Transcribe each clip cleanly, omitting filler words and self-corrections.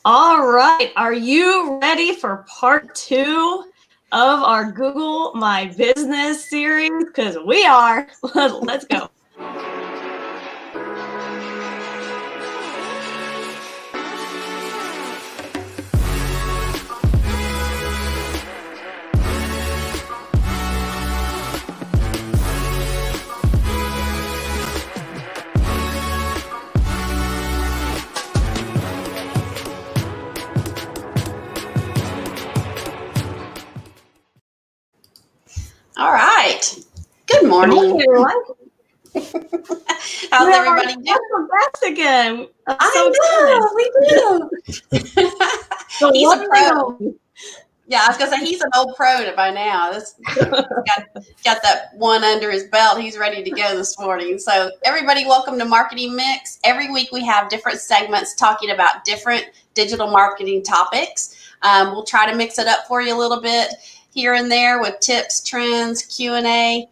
All right. Are you ready for part 2 of our Google My Business series? Because we are. Let's go. All right. Good morning. Good morning, everyone. How's everybody doing? We're back again. We do. He's a pro. Yeah, I was gonna say he's an old pro by now. Got that one under his belt. He's ready to go this morning. So everybody, welcome to Marketing Mix. Every week we have different segments talking about different digital marketing topics. We'll try to mix it up for you a little bit here and there with tips, trends, Q&A.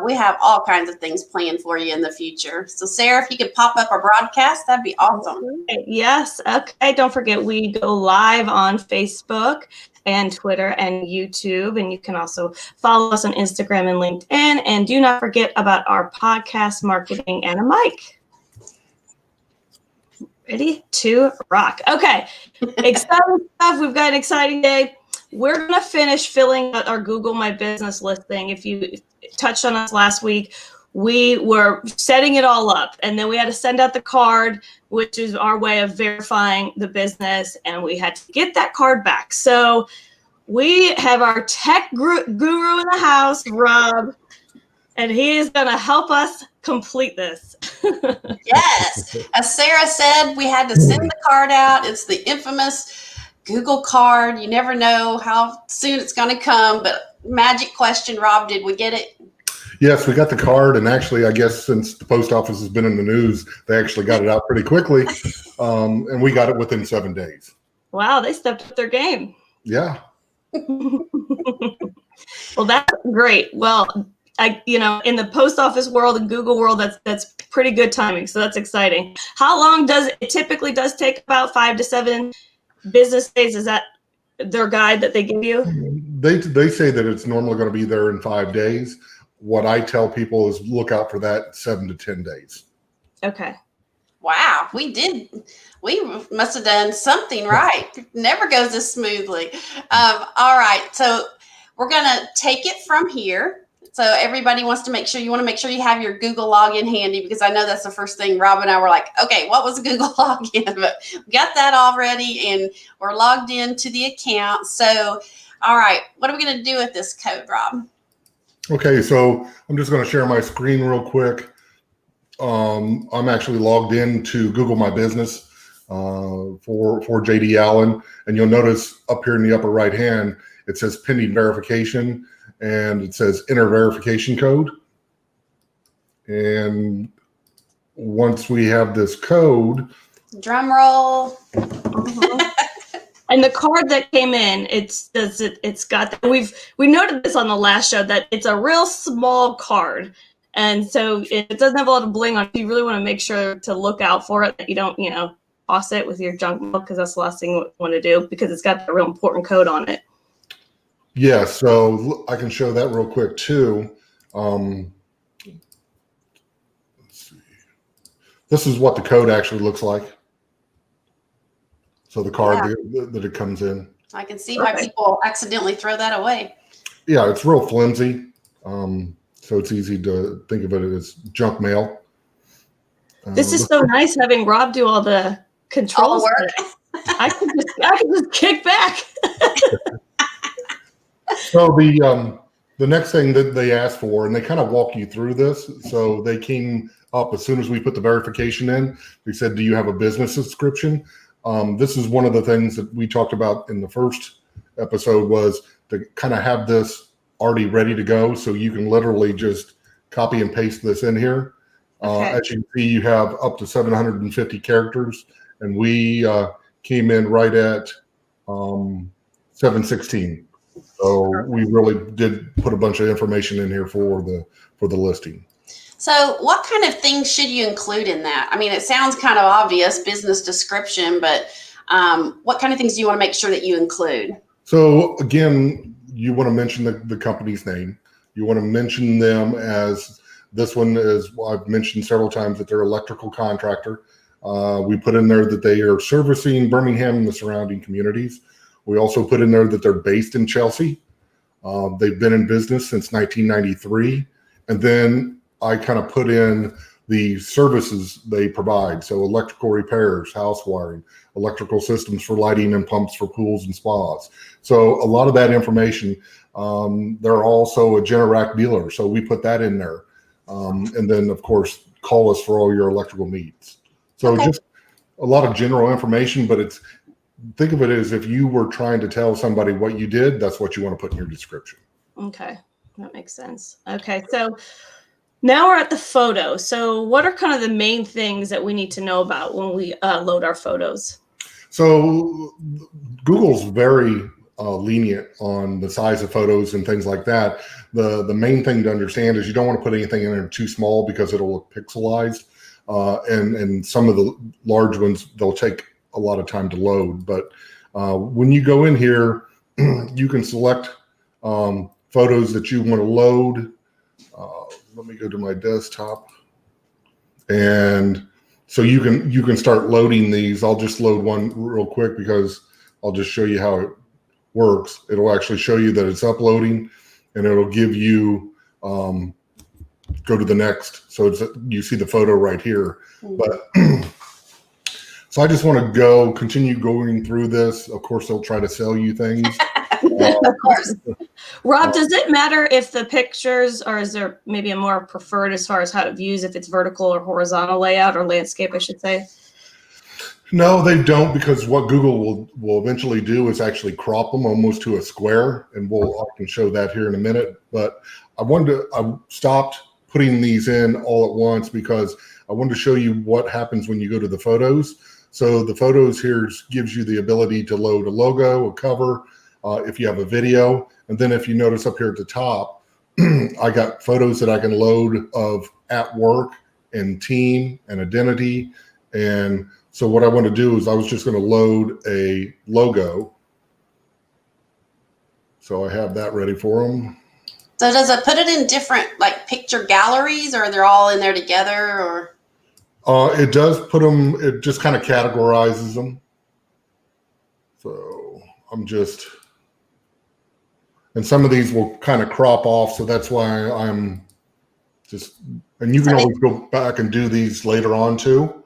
We have all kinds of things planned for you in the future. So Sarah, if you could pop up our broadcast, that'd be awesome. Yes. Okay. Don't forget, we go live on Facebook and Twitter and YouTube. And you can also follow us on Instagram and LinkedIn. And do not forget about our podcast, Marketing and a Mic. Ready to rock. Okay. Exciting stuff. We've got an exciting day. We're going to finish filling out our Google My Business listing. If you touched on us last week, we were setting it all up, and then we had to send out the card, which is our way of verifying the business, and we had to get that card back. So we have our tech guru in the house, Rob, and he is going to help us complete this. Yes. As Sarah said, we had to send the card out. It's the infamous Google card. You never know how soon it's going to come, but magic question, Rob, did we get it? Yes, we got the card, and actually, I guess since the post office has been in the news, they actually got it out pretty quickly, and we got it within 7 days. Wow, they stepped up their game. Yeah. Well, that's great. Well, in the post office world and Google world, that's pretty good timing. So that's exciting. How long does it typically take? About 5 to 7 business days? Is that their guide that they give you? They say that it's normally going to be there in 5 days. What I tell people is look out for that 7 to 10 days. Okay. Wow, we must have done something right. Never goes as smoothly. All right, so we're going to take it from here. So everybody wants to make sure you have your Google login handy, because I know that's the first thing Rob and I were like, okay, what was a Google login? But we got that already, and we're logged into the account. So, all right, what are we going to do with this code, Rob? Okay, so I'm just going to share my screen real quick. I'm actually logged into Google My Business for JD Allen, and you'll notice up here in the upper right hand it says pending verification, and it says enter verification code. And once we have this code, drum roll. And the card that came in, it's got, we noted this on the last show, that it's a real small card. And so it doesn't have a lot of bling on it. You really want to make sure to look out for it, that you don't, toss it with your junk mail, because that's the last thing you want to do, because it's got a real important code on it. Yeah, so I can show that real quick too. Let's see. This is what the code actually looks like. So the card that it comes in. I can see why people accidentally throw that away. Yeah, it's real flimsy. So it's easy to think of it as junk mail. This is so nice having Rob do all the controls. All the work. I could just kick back. So the next thing that they asked for, and they kind of walk you through this. So they came up as soon as we put the verification in. They said, "Do you have a business subscription?" This is one of the things that we talked about in the first episode, was to kind of have this already ready to go, so you can literally just copy and paste this in here. Okay. As you can see, you have up to 750 characters, and we came in right at 716. So we really did put a bunch of information in here for the listing. So what kind of things should you include in that? I mean, it sounds kind of obvious, business description, but What kind of things do you want to make sure that you include? So again, you want to mention the company's name. You want to mention them as, this one is, I've mentioned several times that they're electrical contractor. We put in there that they are servicing Birmingham and the surrounding communities. We also put in there that they're based in Chelsea. They've been in business since 1993. And then I kind of put in the services they provide. So electrical repairs, house wiring, electrical systems for lighting and pumps for pools and spas. So a lot of that information. They're also a Generac dealer, so we put that in there. And then of course, call us for all your electrical needs. So just a lot of general information, but think of it as if you were trying to tell somebody what you did, that's what you want to put in your description. Okay, that makes sense. Okay, so now we're at the photo. So what are kind of the main things that we need to know about when we load our photos? So Google's very lenient on the size of photos and things like that. The main thing to understand is you don't want to put anything in there too small because it'll look pixelized. And some of the large ones, they'll take a lot of time to load. But when you go in here, you can select photos that you want to load. Let me go to my desktop. And so you can start loading these. I'll just load one real quick because I'll just show you how it works. It'll actually show you that it's uploading, and it'll give you go to the next. So you see the photo right here. But so I just want to continue going through this. Of course, they'll try to sell you things. Of course. Rob, does it matter if the pictures, or is there maybe a more preferred as far as how it views, if it's vertical or horizontal layout, or landscape, I should say? No, they don't, because what Google will eventually do is actually crop them almost to a square, and I can show that here in a minute. But I stopped putting these in all at once because I wanted to show you what happens when you go to the photos. So the photos here gives you the ability to load a logo, a cover, if you have a video. And then if you notice up here at the top, I got photos that I can load of at work and team and identity. And so what I want to do is I was just going to load a logo. So I have that ready for them. So does it put it in different like picture galleries, or they're all in there together, or? It does put them, it just kind of categorizes them. So and some of these will kind of crop off. So that's why and you can always go back and do these later on too.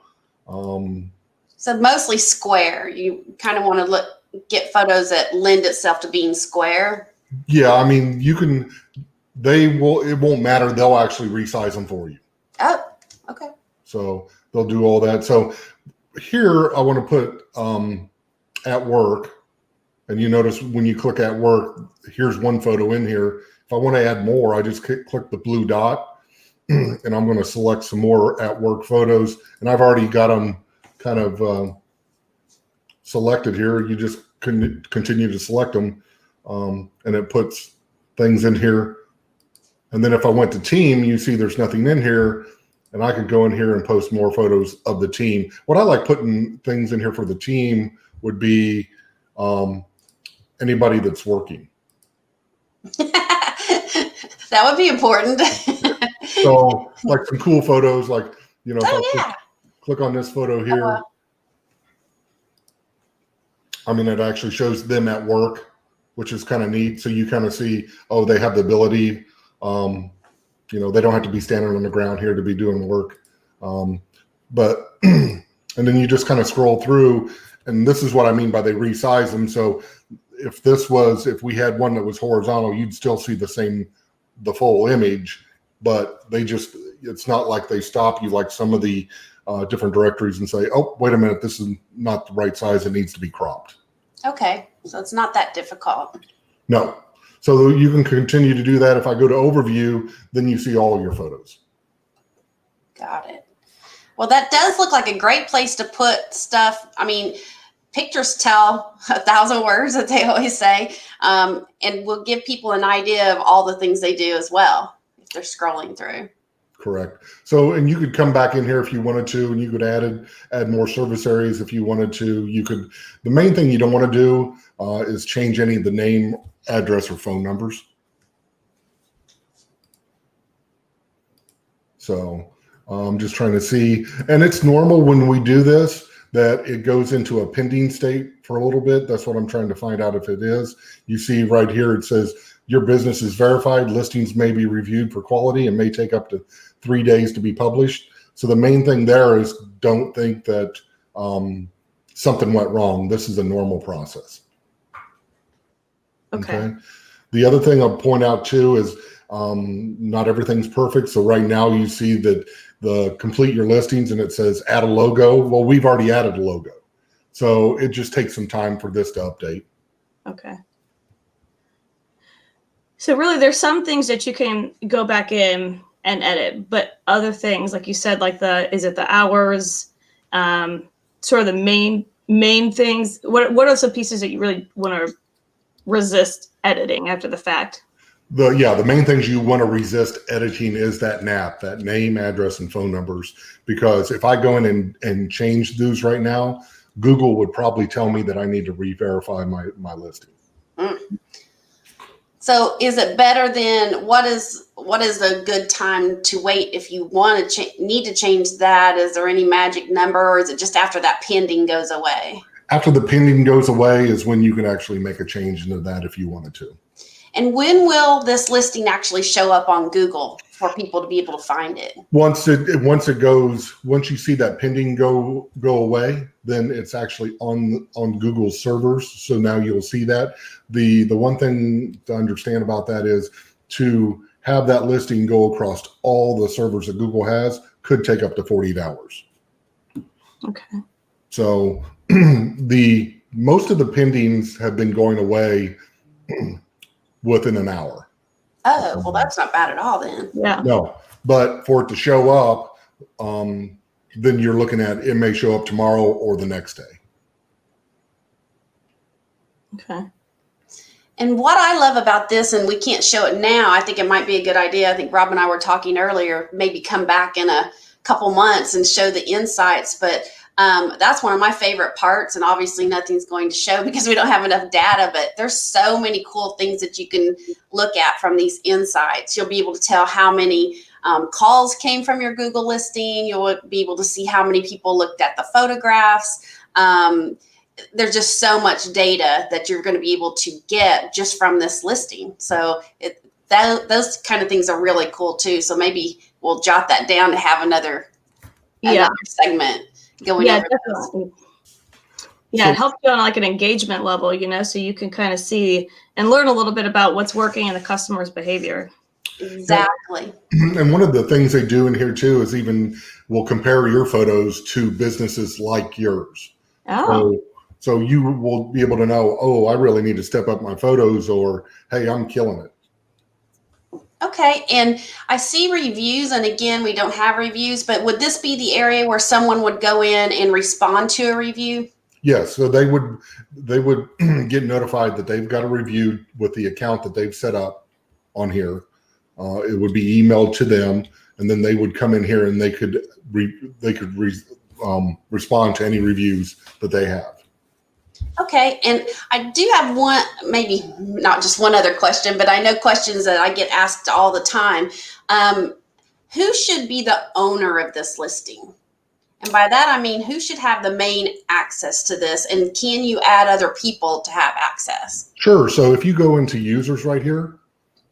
So mostly square. You kind of want to get photos that lend itself to being square. Yeah, I mean, it won't matter. They'll actually resize them for you. Oh, okay. So they'll do all that. So here I want to put at work, and you notice when you click at work, here's one photo in here. If I want to add more, I just click the blue dot, and I'm going to select some more at work photos. And I've already got them kind of selected here. You just continue to select them, and it puts things in here. And then if I went to team, you see there's nothing in here, and I could go in here and post more photos of the team. What I like putting things in here for the team would be anybody that's working. That would be important. So like some cool photos, like, if I click on this photo here, I mean, it actually shows them at work, which is kind of neat. So you kind of see, they have the ability, they don't have to be standing on the ground here to be doing work. But, and then you just kind of scroll through, and this is what I mean by they resize them. So if we had one that was horizontal, you'd still see the full image, but it's not like they stop you like some of the different directories and say, oh, wait a minute, this is not the right size. It needs to be cropped. Okay. So it's not that difficult. No. So you can continue to do that. If I go to overview, then you see all of your photos. Got it. Well, that does look like a great place to put stuff. I mean, pictures tell 1,000 words, that they always say, and will give people an idea of all the things they do as well if they're scrolling through. Correct. So, and you could come back in here if you wanted to, and you could add more service areas if you wanted to. You could. The main thing you don't want to do is change any of the name, address, or phone numbers. So, I'm just trying to see, and it's normal when we do this that it goes into a pending state for a little bit. That's what I'm trying to find out if it is. You see right here, it says your business is verified. Listings may be reviewed for quality and may take up to 3 days to be published. So the main thing there is don't think that something went wrong. This is a normal process. Okay. The other thing I'll point out too is not everything's perfect. So right now you see that the complete your listings and it says add a logo. Well, we've already added a logo. So it just takes some time for this to update. Okay. So really there's some things that you can go back in and edit, but other things, like you said, like is it the hours, sort of the main things? What are some pieces that you really want to resist editing after the fact? The main things you want to resist editing is that NAP, that name, address, and phone numbers, because if I go in and change those right now, Google would probably tell me that I need to re-verify my listing. So is it better than what is a good time to wait if you want to need to change that? Is there any magic number, or is it just after that pending goes away? After the pending goes away is when you can actually make a change into that if you wanted to. And when will this listing actually show up on Google for people to be able to find it? Once you see that pending go away, then it's actually on Google's servers. So now you'll see that. The one thing to understand about that is to have that listing go across all the servers that Google has could take up to 48 hours. Okay. So most of the pendings have been going away within an hour. Oh, well, that's not bad at all then. Yeah. No, but for it to show up, then you're looking at it may show up tomorrow or the next day. Okay. And what I love about this, and we can't show it now, I think it might be a good idea. I think Rob and I were talking earlier, maybe come back in a couple months and show the insights. But that's one of my favorite parts. And obviously nothing's going to show because we don't have enough data, but there's so many cool things that you can look at from these insights. You'll be able to tell how many calls came from your Google listing. You'll be able to see how many people looked at the photographs. There's just so much data that you're going to be able to get just from this listing. So those kind of things are really cool too. So maybe we'll jot that down to have another segment going over definitely. Yeah, it helps you on like an engagement level, so you can kind of see and learn a little bit about what's working in the customer's behavior. Exactly. And one of the things they do in here too is we'll compare your photos to businesses like yours. Oh. So you will be able to know, oh, I really need to step up my photos, or, hey, I'm killing it. Okay. And I see reviews, and again, we don't have reviews, but would this be the area where someone would go in and respond to a review? Yes. So they would get notified that they've got a review with the account that they've set up on here. It would be emailed to them, and then they would come in here and they could respond to any reviews that they have. Okay. And I do have one, maybe not just one other question, but I know questions that I get asked all the time. Who should be the owner of this listing? And by that, I mean, who should have the main access to this? And can you add other people to have access? Sure. So if you go into users right here,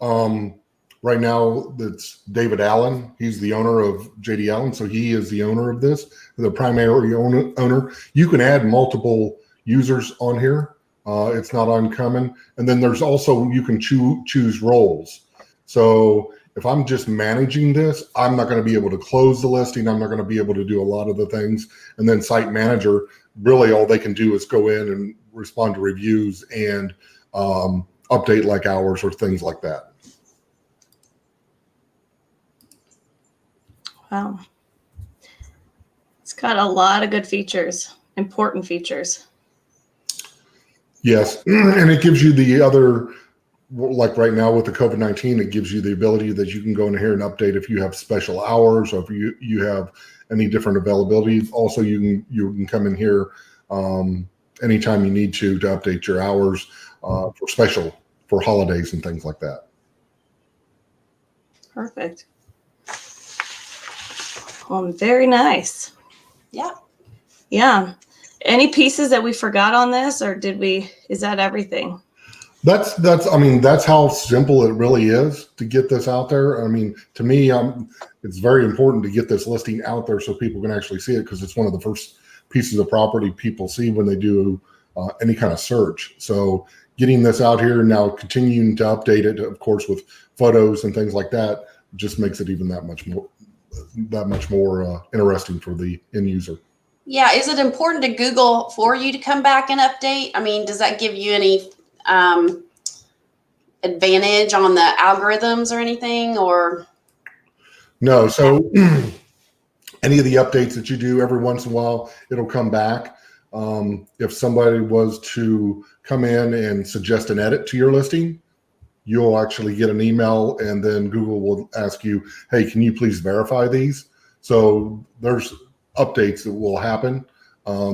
right now that's David Allen. He's the owner of JD Allen. So he is the owner of this, the primary owner. You can add multiple users on here. It's not uncommon. And then there's also, you can choose roles. So if I'm just managing this, I'm not going to be able to close the listing. I'm not going to be able to do a lot of the things. And then site manager, really all they can do is go in and respond to reviews and update like hours or things like that. Wow. It's got a lot of good features, important features. Yes, and it gives you the other like right now with the COVID-19, it gives you the ability that you can go in here and update if you have special hours or if you have any different availabilities. Also, you can come in here anytime you need to update your hours for holidays and things like that. Perfect. Very nice. Yeah. Yeah. Any pieces that we forgot on this, or is that everything? That's how simple it really is to get this out there. I mean, to me, it's very important to get this listing out there so people can actually see it, because it's one of the first pieces of property people see when they do any kind of search. So getting this out here now, continuing to update it, of course, with photos and things like that, just makes it even that much more interesting for the end user. Yeah. Is it important to Google for you to come back and update? I mean, does that give you any advantage on the algorithms or anything, or? No. So any of the updates that you do, every once in a while, it'll come back. If somebody was to come in and suggest an edit to your listing, you'll actually get an email, and then Google will ask you, hey, can you please verify these? So there's updates that will happen.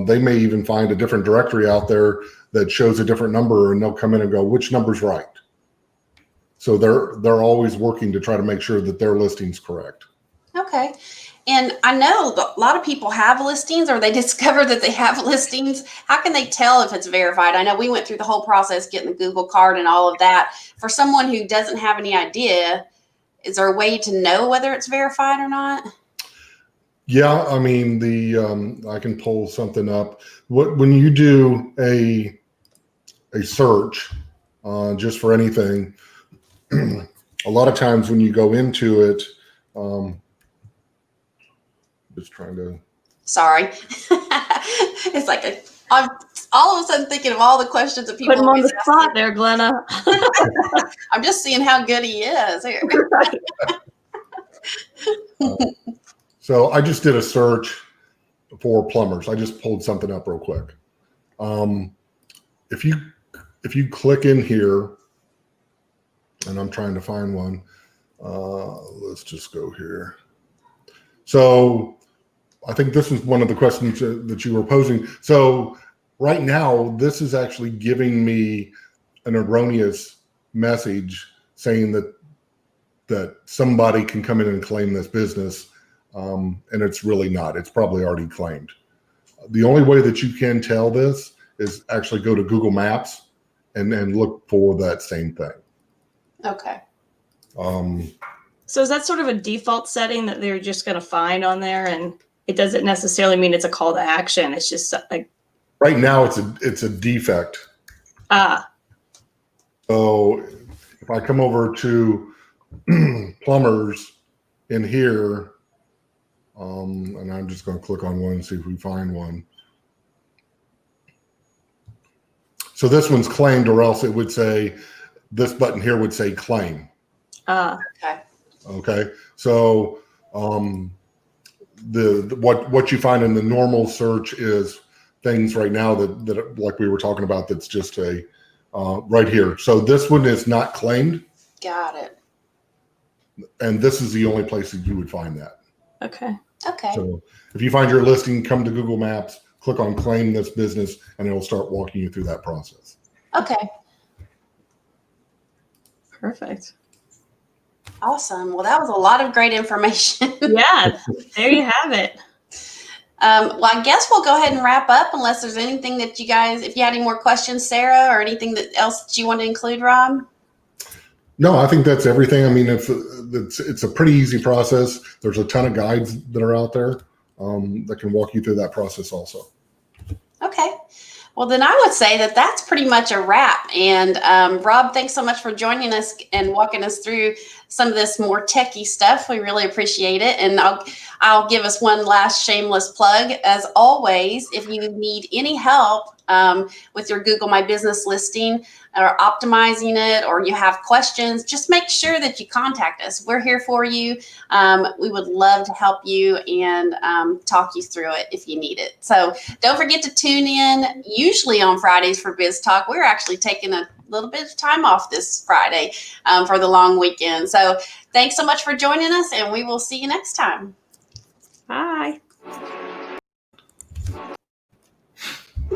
They may even find a different directory out there that shows a different number, and they'll come in and go, which number's right? So they're always working to try to make sure that their listing's correct. Okay. And I know a lot of people have listings, or they discover that they have listings. How can they tell if it's verified? I know we went through the whole process, getting the Google card and all of that. For someone who doesn't have any idea, is there a way to know whether it's verified or not? Yeah, I mean, I can pull something up. When you do a search just for anything, a lot of times when you go into it, just trying to. Sorry, it's like I'm all of a sudden thinking of all the questions that people. Put him on the spot there, Glenna. I'm just seeing how good he is here. So I just did a search for plumbers. I just pulled something up real quick. If you click in here, and I'm trying to find one. Let's just go here. So I think this is one of the questions that you were posing. So right now, this is actually giving me an erroneous message saying that somebody can come in and claim this business. And it's really not. It's probably already claimed. The only way that you can tell this is actually go to Google Maps and look for that same thing. Okay. So is that sort of a default setting that they're just going to find on there, and it doesn't necessarily mean it's a call to action? It's just like right now it's a defect. So if I come over to plumbers in here, and I'm just going to click on one and see if we find one. So this one's claimed, or else it would say, this button here would say claim. Okay. Okay. So what you find in the normal search is things right now that like we were talking about, that's just a right here. So this one is not claimed. Got it. And this is the only place that you would find that. okay. Okay. So if you find your listing, come to Google Maps, click on claim this business, and it'll start walking you through that process. Okay. Perfect. Awesome. Well, that was a lot of great information. Yeah, there you have it. Well, I guess we'll go ahead and wrap up, unless there's anything that you guys, if you had any more questions, Sarah, or anything else that you want to include, Rob. No, I think that's everything. I mean, it's a pretty easy process. There's a ton of guides that are out there that can walk you through that process also. Okay. Well, then I would say that that's pretty much a wrap. And Rob, thanks so much for joining us and walking us through some of this more techie stuff. We really appreciate it. And I'll give us one last shameless plug. As always, if you need any help with your Google My Business listing or optimizing it, or you have questions, just make sure that you contact us. We're here for you. We would love to help you and talk you through it if you need it. So don't forget to tune in, usually on Fridays, for Biz Talk. We're actually taking a little bit of time off this Friday for the long weekend. So thanks so much for joining us, and we will see you next time. Bye.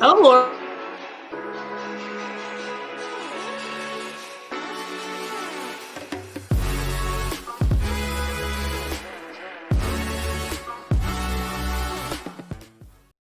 Oh, Lord.